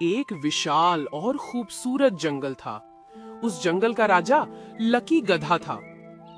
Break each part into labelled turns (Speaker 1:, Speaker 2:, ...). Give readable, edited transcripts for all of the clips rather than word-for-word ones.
Speaker 1: एक विशाल और खूबसूरत जंगल था। उस जंगल का राजा लकी गधा था।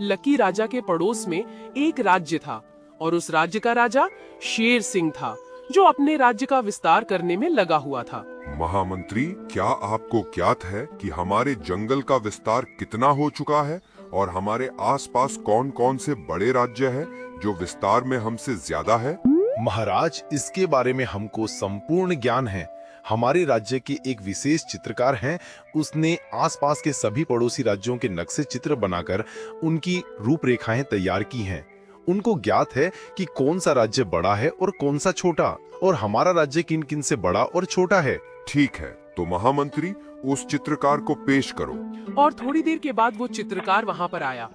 Speaker 1: लकी राजा के पड़ोस में एक राज्य था और उस राज्य का राजा शेर सिंह था, जो अपने राज्य का विस्तार करने में लगा हुआ था।
Speaker 2: महामंत्री, क्या आपको ज्ञात है कि हमारे जंगल का विस्तार कितना हो चुका है और हमारे आसपास कौन कौन से बड़े राज्य हैं जो विस्तार में हमसे ज्यादा है?
Speaker 3: महाराज, इसके बारे में हमको संपूर्ण ज्ञान है। हमारे राज्य के एक विशेष चित्रकार हैं, उसने आसपास के सभी पड़ोसी राज्यों के नक्शे चित्र बनाकर उनकी रूपरेखाएं तैयार की हैं। उनको ज्ञात है कि कौन सा राज्य बड़ा है और कौन सा छोटा, और हमारा राज्य किन किन से बड़ा और छोटा है।
Speaker 2: ठीक है, तो महामंत्री उस चित्रकार को पेश करो।
Speaker 1: और थोड़ी देर के बाद वो चित्रकार वहां पर आया।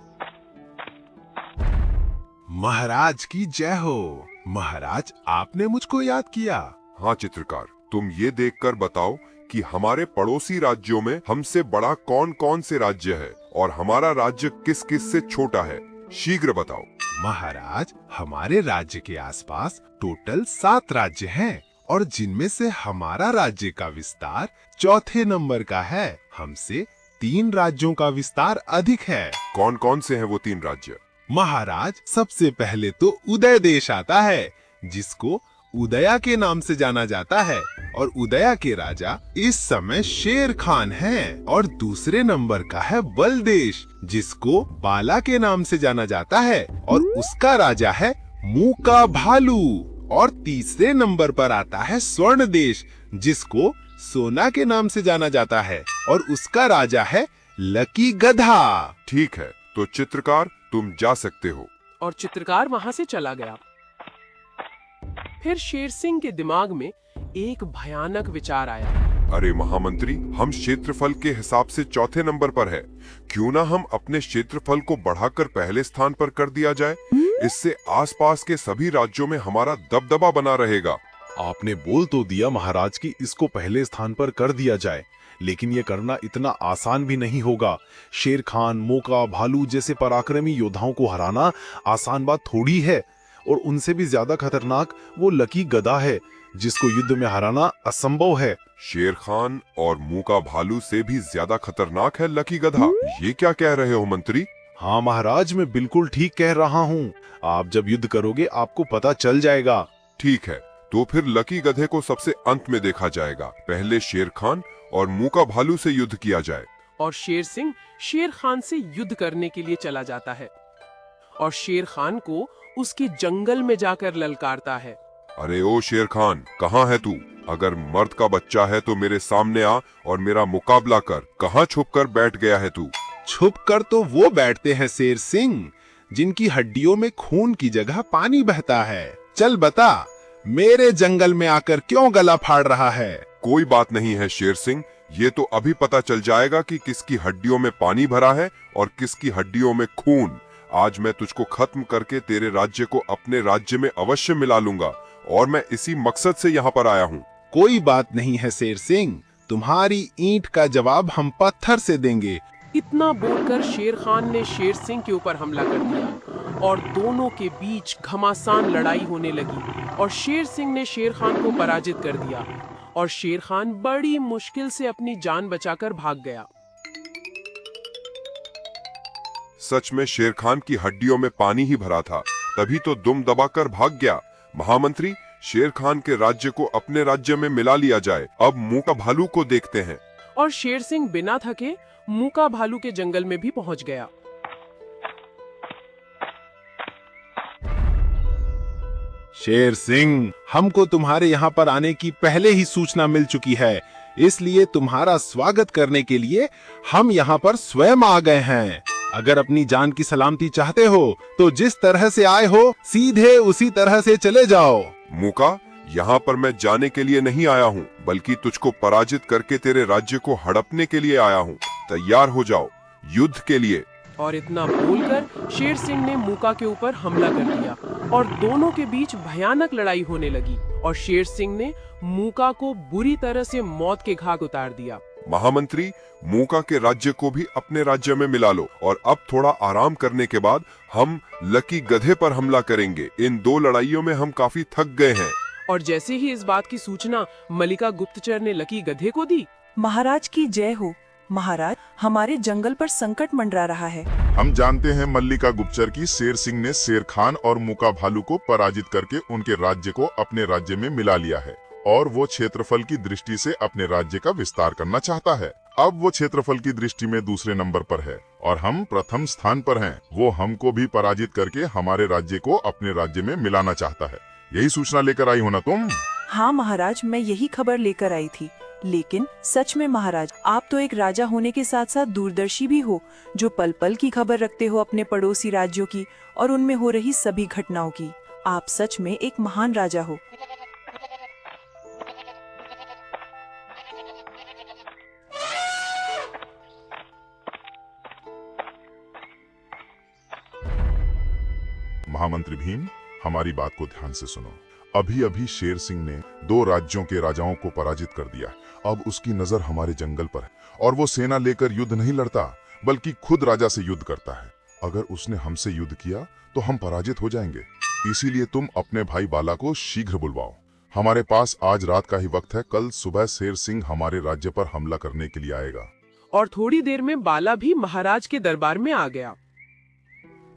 Speaker 4: महाराज की जय हो। महाराज, आपने मुझको याद किया।
Speaker 2: हाँ चित्रकार, तुम ये देखकर बताओ कि हमारे पड़ोसी राज्यों में हमसे बड़ा कौन कौन से राज्य है और हमारा राज्य किस किस से छोटा है। शीघ्र बताओ।
Speaker 4: महाराज, हमारे राज्य के आसपास टोटल 7 राज्य हैं और जिनमें से हमारा राज्य का विस्तार चौथे नंबर का है। हमसे 3 राज्यों का विस्तार अधिक है।
Speaker 2: कौन कौन से हैं वो 3 राज्य?
Speaker 4: महाराज, सबसे पहले तो उदय देश आता है, जिसको उदया के नाम से जाना जाता है, और उदया के राजा इस समय शेर खान हैं। और दूसरे नंबर का है बल देश, जिसको बाला के नाम से जाना जाता है, और उसका राजा है मूका भालू। और तीसरे नंबर पर आता है स्वर्ण देश, जिसको सोना के नाम से जाना जाता है, और उसका राजा है लकी गधा।
Speaker 2: ठीक है, तो चित्रकार तुम जा सकते हो।
Speaker 1: और चित्रकार वहां से चला गया। फिर शेर सिंह के दिमाग में एक भयानक विचार आया।
Speaker 2: अरे महामंत्री, हम क्षेत्रफल के हिसाब से चौथे नंबर पर है। क्यों ना हम अपने क्षेत्रफल को बढ़ाकर पहले स्थान पर कर दिया जाए। इससे आसपास के सभी राज्यों में हमारा दबदबा बना रहेगा।
Speaker 3: आपने बोल तो दिया महाराज कि इसको पहले स्थान पर कर दिया जाए, लेकिन ये करना इतना आसान भी नहीं होगा। शेर खान, मोका, भालू जैसे पराक्रमी योद्धाओं को हराना आसान बात थोड़ी है, और उनसे भी ज्यादा खतरनाक वो लकी गधा है, जिसको युद्ध में हराना असंभव है।
Speaker 2: शेर खान और मूका भालू से भी ज्यादा खतरनाक है लकी गधा। ये क्या कह रहे हो मंत्री?
Speaker 3: हाँ महाराज, मैं बिल्कुल ठीक कह रहा हूँ। आप जब युद्ध करोगे आपको पता चल जाएगा।
Speaker 2: ठीक है, तो फिर लकी गधे को सबसे अंत में देखा जाएगा। पहले शेर खान और मूका भालू से युद्ध किया जाए।
Speaker 1: और शेर सिंह शेर खान से युद्ध करने के लिए चला जाता है और शेर खान को उसके जंगल में जाकर ललकारता है।
Speaker 2: अरे ओ शेर खान, कहाँ है तू? अगर मर्द का बच्चा है तो मेरे सामने आ और मेरा मुकाबला कर। कहाँ छुप कर बैठ गया है तू?
Speaker 4: छुप कर तो वो बैठते हैं शेर सिंह, जिनकी हड्डियों में खून की जगह पानी बहता है। चल बता, मेरे जंगल में आकर क्यों गला फाड़ रहा है?
Speaker 2: कोई बात नहीं है शेर सिंह, ये तो अभी पता चल जाएगा कि किसकी हड्डियों में पानी भरा है और किसकी हड्डियों में खून। आज मैं तुझको खत्म करके तेरे राज्य को अपने राज्य में अवश्य मिला लूंगा, और मैं इसी मकसद से यहाँ पर आया हूँ।
Speaker 4: कोई बात नहीं है शेर सिंह, तुम्हारी ईंट का जवाब हम पत्थर से देंगे।
Speaker 1: इतना बोलकर शेर खान ने शेर सिंह के ऊपर हमला कर दिया और दोनों के बीच घमासान लड़ाई होने लगी और शेर सिंह ने शेर खान को पराजित कर दिया और शेर खान बड़ी मुश्किल से अपनी जान बचाकर भाग गया।
Speaker 2: सच में शेर खान की हड्डियों में पानी ही भरा था, तभी तो दुम दबाकर भाग गया। महामंत्री, शेर खान के राज्य को अपने राज्य में मिला लिया जाए। अब मूका भालू को देखते हैं।
Speaker 1: और शेर सिंह बिना थके मूका भालू के जंगल में भी पहुंच गया।
Speaker 4: शेर सिंह, हमको तुम्हारे यहाँ पर आने की पहले ही सूचना मिल चुकी है, इसलिए तुम्हारा स्वागत करने के लिए हम यहाँ पर स्वयं आ गए हैं। अगर अपनी जान की सलामती चाहते हो तो जिस तरह से आए हो सीधे उसी तरह से चले जाओ।
Speaker 2: मूका, यहाँ पर मैं जाने के लिए नहीं आया हूँ, बल्कि तुझको पराजित करके तेरे राज्य को हड़पने के लिए आया हूँ। तैयार हो जाओ युद्ध के लिए।
Speaker 1: और इतना बोलकर शेर सिंह ने मूका के ऊपर हमला कर दिया और दोनों के बीच भयानक लड़ाई होने लगी और शेर सिंह ने मूका को बुरी तरह से मौत के घाट उतार दिया।
Speaker 2: महामंत्री, मूका के राज्य को भी अपने राज्य में मिला लो और अब थोड़ा आराम करने के बाद हम लकी गधे पर हमला करेंगे। इन 2 लड़ाइयों में हम काफी थक गए हैं।
Speaker 1: और जैसे ही इस बात की सूचना मल्लिका गुप्तचर ने लकी गधे को दी।
Speaker 5: महाराज की जय हो। महाराज, हमारे जंगल पर संकट मंडरा रहा है।
Speaker 6: हम जानते हैं मल्लिका गुप्तचर की शेर सिंह ने शेर खान और मूका भालू को पराजित करके उनके राज्य को अपने राज्य में मिला लिया है और वो क्षेत्रफल की दृष्टि से अपने राज्य का विस्तार करना चाहता है। अब वो क्षेत्रफल की दृष्टि में दूसरे नंबर पर है और हम प्रथम स्थान पर हैं। वो हमको भी पराजित करके हमारे राज्य को अपने राज्य में मिलाना चाहता है। यही सूचना लेकर आई हो ना तुम?
Speaker 5: हाँ महाराज, मैं यही खबर लेकर आई थी। लेकिन सच में महाराज, आप तो एक राजा होने के साथ साथ दूरदर्शी भी हो, जो पल पल की खबर रखते हो अपने पड़ोसी राज्यों की और उनमें हो रही सभी घटनाओं की। आप सच में एक महान राजा हो।
Speaker 6: महामंत्री भीम, हमारी बात को ध्यान से सुनो। अभी अभी शेर सिंह ने 2 राज्यों के राजाओं को पराजित कर दिया। अब उसकी नजर हमारे जंगल पर है और वो सेना लेकर युद्ध नहीं लड़ता, बल्कि खुद राजा से युद्ध करता है। अगर उसने हमसे युद्ध किया तो हम पराजित हो जाएंगे। इसीलिए तुम अपने भाई बाला को शीघ्र बुलवाओ। हमारे पास आज रात का ही वक्त है। कल सुबह शेर सिंह हमारे राज्य पर हमला करने के लिए आएगा।
Speaker 1: और थोड़ी देर में बाला भी महाराज के दरबार में आ गया।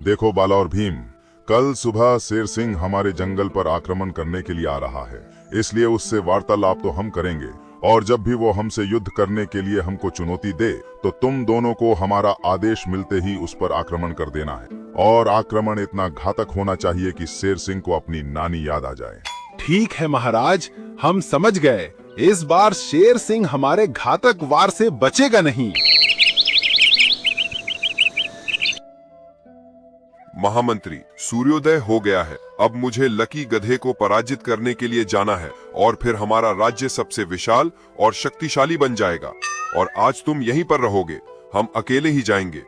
Speaker 6: देखो बाला और भीम, कल सुबह शेर सिंह हमारे जंगल पर आक्रमण करने के लिए आ रहा है, इसलिए उससे वार्तालाप तो हम करेंगे और जब भी वो हमसे युद्ध करने के लिए हमको चुनौती दे तो तुम दोनों को हमारा आदेश मिलते ही उस पर आक्रमण कर देना है। और आक्रमण इतना घातक होना चाहिए कि शेर सिंह को अपनी नानी याद आ जाए।
Speaker 4: ठीक है महाराज, हम समझ गए। इस बार शेर सिंह हमारे घातक वार से बचेगा नहीं।
Speaker 2: महामंत्री, सूर्योदय हो गया है। अब मुझे लकी गधे को पराजित करने के लिए जाना है और फिर हमारा राज्य सबसे विशाल और शक्तिशाली बन जाएगा। और आज तुम यहीं पर रहोगे, हम अकेले ही जाएंगे।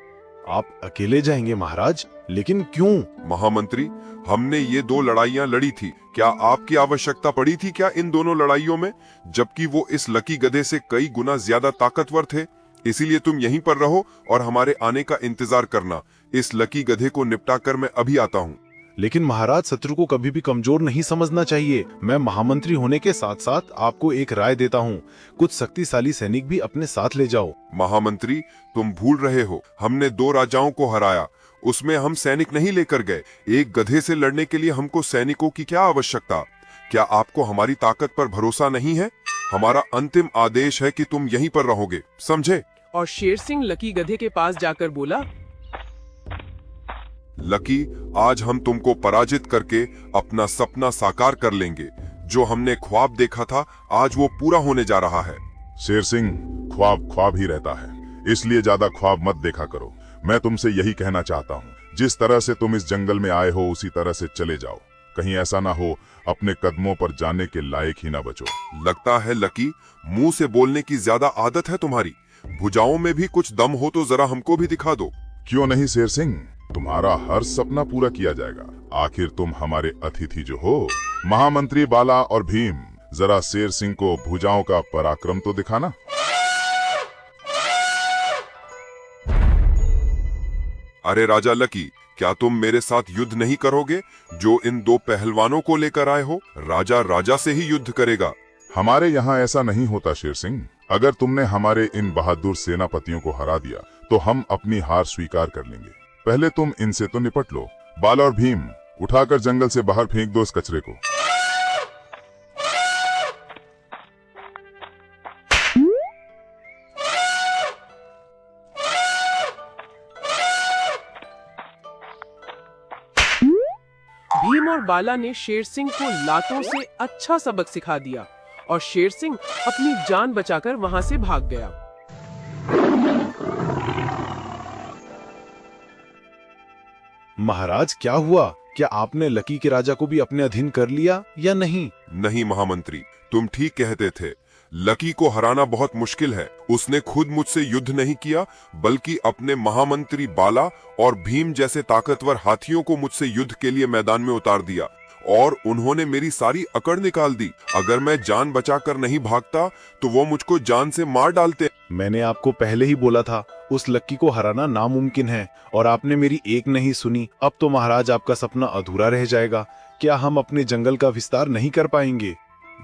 Speaker 3: आप अकेले जाएंगे महाराज? लेकिन क्यों?
Speaker 2: महामंत्री, हमने ये 2 लड़ाइयां लड़ी थी। क्या आपकी आवश्यकता पड़ी थी क्या इन दोनों लड़ाइयों में, जबकि वो इस लकी गधे से कई गुना ज्यादा ताकतवर थे? इसीलिए तुम यहीं पर रहो और हमारे आने का इंतजार करना। इस लकी गधे को निपटा कर मैं अभी आता हूँ।
Speaker 3: लेकिन महाराज, शत्रु को कभी भी कमजोर नहीं समझना चाहिए। मैं महामंत्री होने के साथ साथ आपको एक राय देता हूँ, कुछ शक्तिशाली सैनिक भी अपने साथ ले जाओ।
Speaker 2: महामंत्री, तुम भूल रहे हो, हमने 2 राजाओं को हराया, उसमें हम सैनिक नहीं लेकर गए। एक गधे से लड़ने के लिए हमको सैनिकों की क्या आवश्यकता? क्या आपको हमारी ताकत पर भरोसा नहीं है? हमारा अंतिम आदेश है कि तुम यहीं पर रहोगे, समझे?
Speaker 1: और शेर सिंह लकी गधे के पास जाकर बोला,
Speaker 2: लकी, आज हम तुमको पराजित करके अपना सपना साकार कर लेंगे। जो हमने ख्वाब देखा था, आज वो पूरा होने जा रहा है।
Speaker 6: शेर सिंह, ख्वाब ख्वाब ही रहता है, इसलिए ज्यादा ख्वाब मत देखा करो। मैं तुमसे यही कहना चाहता हूँ, जिस तरह से तुम इस जंगल में आए हो उसी तरह से चले जाओ। कहीं ऐसा ना हो अपने कदमों पर जाने के लायक ही ना बचो।
Speaker 2: लगता है लकी, मुंह से बोलने की ज्यादा आदत है तुम्हारी। भुजाओं में भी कुछ दम हो तो जरा हमको भी दिखा दो।
Speaker 6: क्यों नहीं शेर सिंह, तुम्हारा हर सपना पूरा किया जाएगा। आखिर तुम हमारे अतिथि जो हो। महामंत्री बाला और भीम, जरा शेर सिंह को भुजाओं का पराक्रम तो दिखाना।
Speaker 2: अरे राजा लकी, क्या तुम मेरे साथ युद्ध नहीं करोगे जो इन 2 पहलवानों को लेकर आए हो? राजा राजा से ही युद्ध करेगा।
Speaker 6: हमारे यहाँ ऐसा नहीं होता शेर सिंह। अगर तुमने हमारे इन बहादुर सेनापतियों को हरा दिया तो हम अपनी हार स्वीकार कर लेंगे। पहले तुम इनसे तो निपट लो। बाला और भीम, उठाकर जंगल से बाहर फेंक दो इस कचरे को।
Speaker 1: भीम और बाला ने शेर सिंह को लातों से अच्छा सबक सिखा दिया और शेर सिंह अपनी जान बचाकर वहां से भाग गया।
Speaker 3: महाराज, क्या हुआ? क्या आपने लकी के राजा को भी अपने अधीन कर लिया या नहीं?
Speaker 2: नहीं महामंत्री, तुम ठीक कहते थे। लकी को हराना बहुत मुश्किल है। उसने खुद मुझसे युद्ध नहीं किया, बल्कि अपने महामंत्री बाला और भीम जैसे ताकतवर हाथियों को मुझसे युद्ध के लिए मैदान में उतार दिया और उन्होंने मेरी सारी अकड़ निकाल दी। अगर मैं जान बचाकर नहीं भागता तो वो मुझको जान से मार डालते।
Speaker 3: मैंने आपको पहले ही बोला था, उस लक्की को हराना नामुमकिन है और आपने मेरी एक नहीं सुनी। अब तो महाराज आपका सपना अधूरा रह जाएगा। क्या हम अपने जंगल का विस्तार नहीं कर पाएंगे?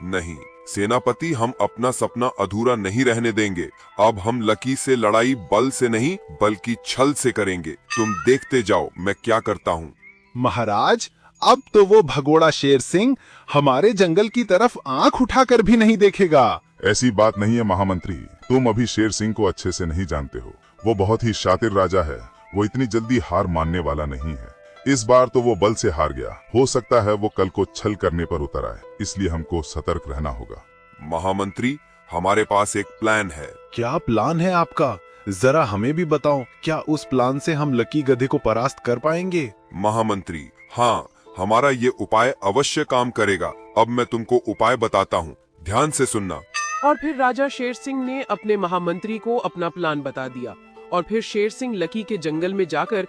Speaker 2: नहीं सेनापति, हम अपना सपना अधूरा नहीं रहने देंगे। अब हम लकी से लड़ाई बल से नहीं बल्कि छल से करेंगे। तुम देखते जाओ मैं क्या करता हूँ।
Speaker 4: महाराज, अब तो वो भगोड़ा शेर सिंह हमारे जंगल की तरफ आंख उठाकर भी नहीं देखेगा।
Speaker 6: ऐसी बात नहीं है महामंत्री, तुम अभी शेर सिंह को अच्छे से नहीं जानते हो। वो बहुत ही शातिर राजा है, वो इतनी जल्दी हार मानने वाला नहीं है। इस बार तो वो बल से हार गया, हो सकता है वो कल को छल करने पर उतर आए, इसलिए हमको सतर्क रहना होगा।
Speaker 2: महामंत्री, हमारे पास एक प्लान है।
Speaker 3: क्या प्लान है आपका? जरा हमें भी बताओ। क्या उस प्लान से हम लकी गधे को परास्त कर पाएंगे?
Speaker 2: महामंत्री, हाँ, हमारा ये उपाय अवश्य काम करेगा। अब मैं तुमको उपाय बताता हूँ, ध्यान से सुनना।
Speaker 1: और फिर राजा शेर सिंह ने अपने महामंत्री को अपना प्लान बता दिया और फिर शेर सिंह लकी के जंगल में जाकर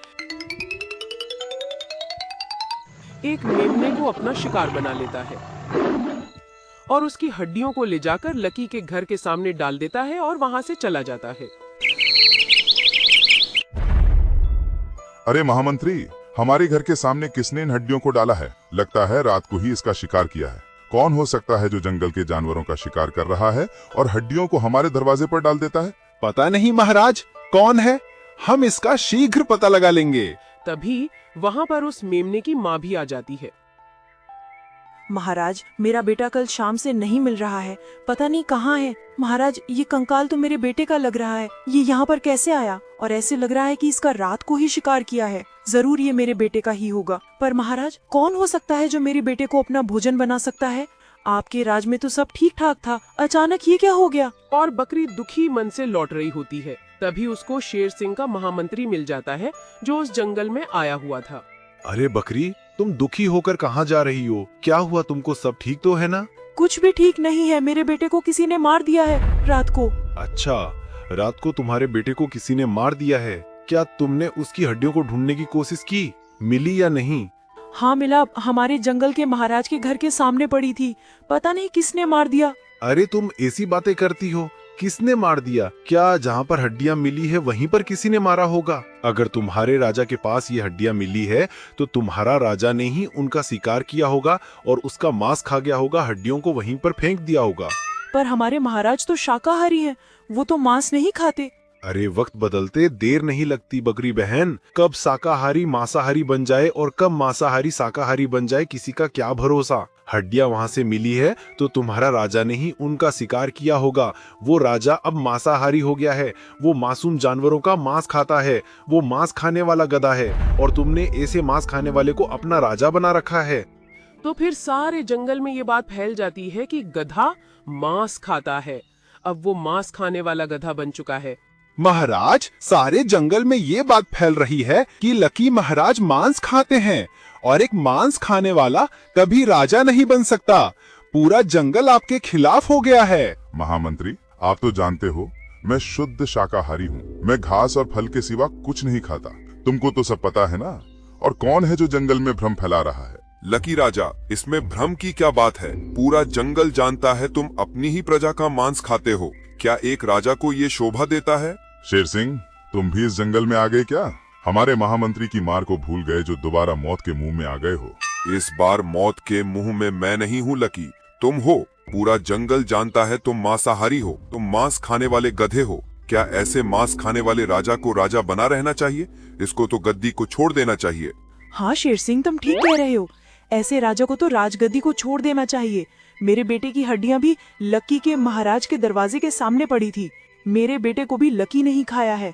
Speaker 1: एक मेमने को अपना शिकार बना लेता है और उसकी हड्डियों को ले जाकर लकी के घर के सामने डाल देता है और वहां से चला जाता है।
Speaker 6: अरे महामंत्री, हमारे घर के सामने किसने इन हड्डियों को डाला है? लगता है रात को ही इसका शिकार किया है। कौन हो सकता है जो जंगल के जानवरों का शिकार कर रहा है और हड्डियों को हमारे दरवाजे पर डाल देता है?
Speaker 4: पता नहीं महाराज, कौन है? हम इसका शीघ्र पता लगा लेंगे।
Speaker 1: तभी वहां पर उस मेमने की माँ भी आ जाती है।
Speaker 5: महाराज, मेरा बेटा कल शाम से नहीं मिल रहा है, पता नहीं कहाँ है। महाराज, ये कंकाल तो मेरे बेटे का लग रहा है, ये यहाँ पर कैसे आया? और ऐसे लग रहा है कि इसका रात को ही शिकार किया है। जरूर ये मेरे बेटे का ही होगा। पर महाराज, कौन हो सकता है जो मेरे बेटे को अपना भोजन बना सकता है? आपके राज में तो सब ठीक ठाक था, अचानक ये क्या हो गया?
Speaker 1: और बकरी दुखी मन से लौट रही होती है। तभी उसको शेर सिंह का महामंत्री मिल जाता है जो उस जंगल में आया हुआ था।
Speaker 3: अरे बकरी, तुम दुखी होकर कहाँ जा रही हो? क्या हुआ तुमको? सब ठीक तो है ना?
Speaker 5: कुछ भी ठीक नहीं है, मेरे बेटे को किसी ने मार दिया है रात को।
Speaker 3: अच्छा, रात को तुम्हारे बेटे को किसी ने मार दिया है। क्या तुमने उसकी हड्डियों को ढूंढने की कोशिश की? मिली या नहीं?
Speaker 5: हाँ मिला, हमारे जंगल के महाराज के घर के सामने पड़ी थी। पता नहीं किसने मार दिया।
Speaker 3: अरे तुम ऐसी बातें करती हो, किसने मार दिया? क्या जहाँ पर हड्डियाँ मिली है वहीं पर किसी ने मारा होगा? अगर तुम्हारे राजा के पास ये हड्डियाँ मिली है तो तुम्हारा राजा ने ही उनका शिकार किया होगा और उसका मांस खा गया होगा, हड्डियों को वहीं पर फेंक दिया होगा।
Speaker 5: पर हमारे महाराज तो शाकाहारी हैं, वो तो मांस नहीं खाते।
Speaker 3: अरे वक्त बदलते देर नहीं लगती बकरी बहन। कब शाकाहारी मांसाहारी बन जाए और कब मांसाहारी शाकाहारी बन जाए, किसी का क्या भरोसा। हड्डियां वहां से मिली है तो तुम्हारा राजा ने ही उनका शिकार किया होगा। वो राजा अब मांसाहारी हो गया है, वो मासूम जानवरों का मांस खाता है, वो मांस खाने वाला गधा है और तुमने ऐसे मांस खाने वाले को अपना राजा बना रखा है।
Speaker 1: तो फिर सारे जंगल में ये बात फैल जाती है कि गधा मांस खाता है। अब वो मांस खाने वाला गधा बन चुका है।
Speaker 4: महाराज, सारे जंगल में ये बात फैल रही है कि लकी महाराज मांस खाते हैं और एक मांस खाने वाला कभी राजा नहीं बन सकता। पूरा जंगल आपके खिलाफ हो गया है।
Speaker 6: महामंत्री, आप तो जानते हो मैं शुद्ध शाकाहारी हूँ। मैं घास और फल के सिवा कुछ नहीं खाता। तुमको तो सब पता है ना। और कौन है जो जंगल में भ्रम फैला रहा है?
Speaker 2: लकी राजा, इसमें भ्रम की क्या बात है? पूरा जंगल जानता है तुम अपनी ही प्रजा का मांस खाते हो। क्या एक राजा को ये शोभा देता है?
Speaker 6: शेर सिंह, तुम भी इस जंगल में आ गए क्या? हमारे महामंत्री की मार को भूल गए जो दोबारा मौत के मुंह में आ गए हो।
Speaker 2: इस बार मौत के मुंह में मैं नहीं हूँ लकी, तुम हो। पूरा जंगल जानता है तुम मांसाहारी हो, तुम मांस खाने वाले गधे हो। क्या ऐसे मांस खाने वाले राजा को राजा बना रहना चाहिए? इसको तो गद्दी को छोड़ देना चाहिए।
Speaker 5: हाँ शेर सिंह, तुम ठीक कह रहे हो। ऐसे राजा को तो राजगद्दी को छोड़ देना चाहिए। मेरे बेटे की हड्डियां भी लकी के महाराज के दरवाजे के सामने पड़ी थी। मेरे बेटे को भी लकी नहीं खाया है।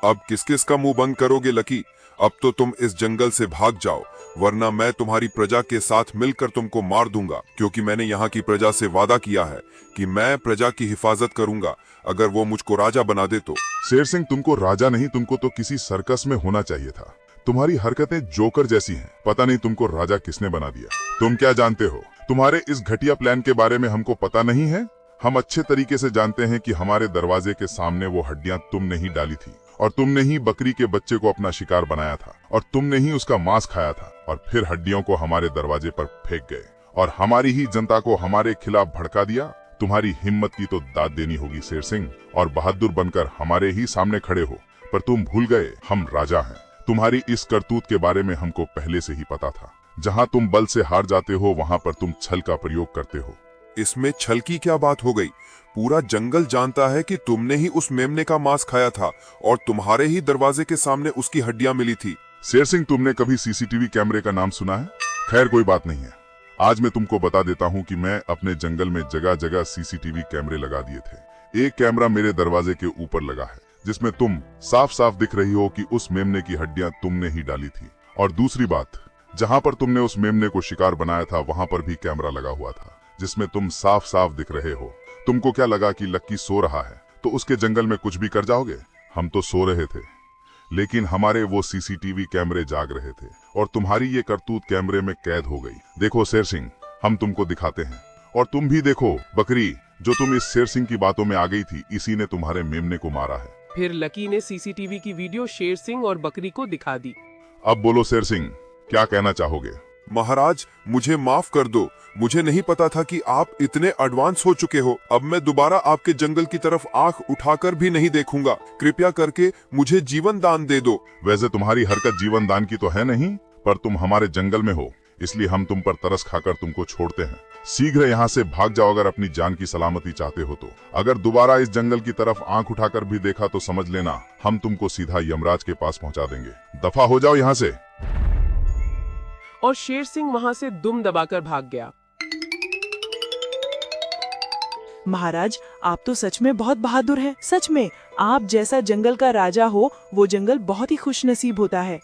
Speaker 2: अब किस किस का मुंह बंद करोगे लकी? अब तो तुम इस जंगल से भाग जाओ, वरना मैं तुम्हारी प्रजा के साथ मिलकर तुमको मार दूंगा। क्योंकि मैंने यहाँ की प्रजा से वादा किया है कि मैं प्रजा की हिफाजत करूंगा अगर वो मुझको राजा बना दे तो।
Speaker 6: शेर सिंह, तुमको राजा नहीं, तुमको तो किसी सर्कस में होना चाहिए था। तुम्हारी हरकतें जोकर जैसी हैं। पता नहीं तुमको राजा किसने बना दिया। तुम क्या जानते हो? तुम्हारे इस घटिया प्लान के बारे में हमको पता नहीं है। हम अच्छे तरीके से जानते हैं कि हमारे दरवाजे के सामने वो हड्डियां तुमने ही डाली थी और तुमने ही बकरी के बच्चे को अपना शिकार बनाया था और तुमने ही उसका मांस खाया था और फिर हड्डियों को हमारे दरवाजे पर फेंक गए और हमारी ही जनता को हमारे खिलाफ भड़का दिया। तुम्हारी हिम्मत की तो दाद देनी होगी शेर सिंह, और बहादुर बनकर हमारे ही सामने खड़े हो। पर तुम भूल गए हम राजा हैं। तुम्हारी इस करतूत के बारे में हमको पहले से ही पता था। जहां तुम बल से हार जाते हो वहां पर तुम छल का प्रयोग करते हो।
Speaker 2: इसमें छल की क्या बात हो गई? पूरा जंगल जानता है कि तुमने ही उस मेमने का मांस खाया था और तुम्हारे ही दरवाजे के सामने उसकी हड्डियां मिली थी।
Speaker 6: शेर सिंह, तुमने कभी सीसीटीवी कैमरे का नाम सुना है? खैर कोई बात नहीं है, आज मैं तुमको बता देता हूँ कि मैं अपने जंगल में जगह जगह सीसीटीवी कैमरे लगा दिए थे। एक कैमरा मेरे दरवाजे के ऊपर लगा है जिसमें तुम साफ साफ दिख रही हो कि उस मेमने की हड्डियां तुमने ही डाली थी। और दूसरी बात, जहां पर तुमने उस मेमने को शिकार बनाया था वहां पर भी कैमरा लगा हुआ था जिसमें तुम साफ साफ दिख रहे हो। तुमको क्या लगा कि लक्की सो रहा है तो उसके जंगल में कुछ भी कर जाओगे? हम तो सो रहे थे, लेकिन हमारे वो सीसीटीवी कैमरे जाग रहे थे और तुम्हारी ये करतूत कैमरे में कैद हो गई। देखो शेर सिंह, हम तुमको दिखाते हैं, और तुम भी देखो बकरी, जो तुम इस शेर सिंह की बातों में आ गई थी, इसी ने तुम्हारे मेमने को मारा है।
Speaker 1: फिर लकी ने सीसीटीवी की वीडियो शेर सिंह और बकरी को दिखा दी।
Speaker 6: अब बोलो शेर सिंह, क्या कहना चाहोगे?
Speaker 2: महाराज, मुझे माफ कर दो, मुझे नहीं पता था कि आप इतने एडवांस हो चुके हो। अब मैं दोबारा आपके जंगल की तरफ आंख उठाकर भी नहीं देखूंगा। कृपया करके मुझे जीवन दान दे दो।
Speaker 6: वैसे तुम्हारी हरकत जीवन दान की तो है नहीं, पर तुम हमारे जंगल में हो, इसलिए हम तुम पर तरस खाकर तुमको छोड़ते हैं। शीघ्र यहाँ से भाग जाओ अगर अपनी जान की सलामती चाहते हो तो। अगर दोबारा इस जंगल की तरफ आंख उठाकर भी देखा तो समझ लेना हम तुमको सीधा यमराज के पास पहुंचा देंगे। दफा हो जाओ यहाँ से।
Speaker 1: और शेर सिंह वहां से दुम दबाकर भाग गया।
Speaker 5: महाराज, आप तो सच में बहुत बहादुर हैं। सच में आप जैसा जंगल का राजा हो वो जंगल बहुत ही खुशनसीब होता है।